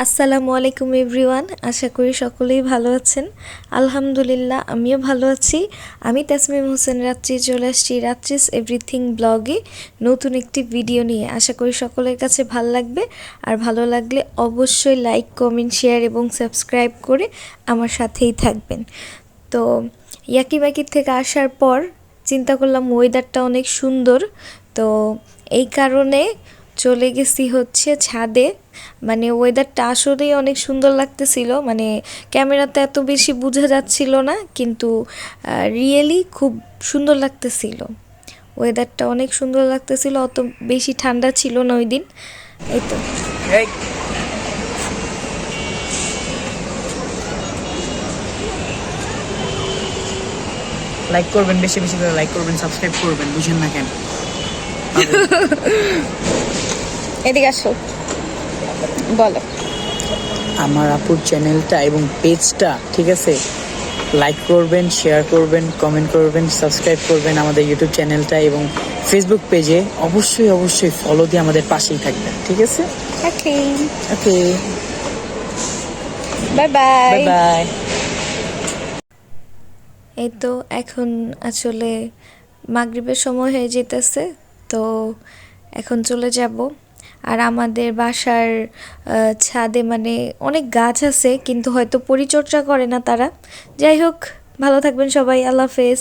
আসসালামু আলাইকুম এভরিওয়ান, আশা করি সকলেই ভালো আছেন। আলহামদুলিল্লাহ আমিও ভালো আছি। আমি তাসমিম হোসেন রাত্রি চলে আসছি রাত্রিস এভরিথিং ব্লগে নতুন একটি ভিডিও নিয়ে। আশা করি সকলের কাছে ভালো লাগবে, আর ভালো লাগলে অবশ্যই লাইক, কমেন্ট, শেয়ার এবং সাবস্ক্রাইব করে আমার সাথেই থাকবেন। তো ইয়াকিবাকির থেকে আসার পর চিন্তা করলাম ওয়েদারটা অনেক সুন্দর, তো এই কারণে চলে গেছি হচ্ছে ছাদে। মানে ওয়েদারটা আসলেই অনেক সুন্দর লাগতেছিল, মানে ক্যামেরাতে এত বেশি বোঝা যাচ্ছিল না, কিন্তু রিয়েলি খুব সুন্দর লাগতেছিল। ওয়েদারটা অনেক সুন্দর লাগতেছিল, অত বেশি ঠান্ডা ছিল না ওই দিন। এই তো লাইক করবেন, বেশি বেশি করে লাইক করবেন, সাবস্ক্রাইব করবেন, বুঝেন না কেন? এদিকে আসো, বলো। আমার আপুর চ্যানেলটা এবং পেজটা, ঠিক আছে, লাইক করবেন, শেয়ার করবেন, কমেন্ট করবেন, সাবস্ক্রাইব করবেন আমাদের ইউটিউব চ্যানেলটা এবং ফেসবুক পেজে অবশ্যই অবশ্যই ফলো দিয়ে আমাদের পাশেই থাকবেন, ঠিক আছে? ওকে, ওকে, বাই বাই। Bye bye. এই তো এখন আসলে মাগরিবের সময় হয়ে যেতেছে, তো এখন চলে যাব। আর আমাদের বাসার ছাদে মানে অনেক গাছ আছে, কিন্তু হয়তো পরিচর্যা করে না তারা। যাই হোক, ভালো থাকবেন সবাই, আল্লাহ হাফেজ।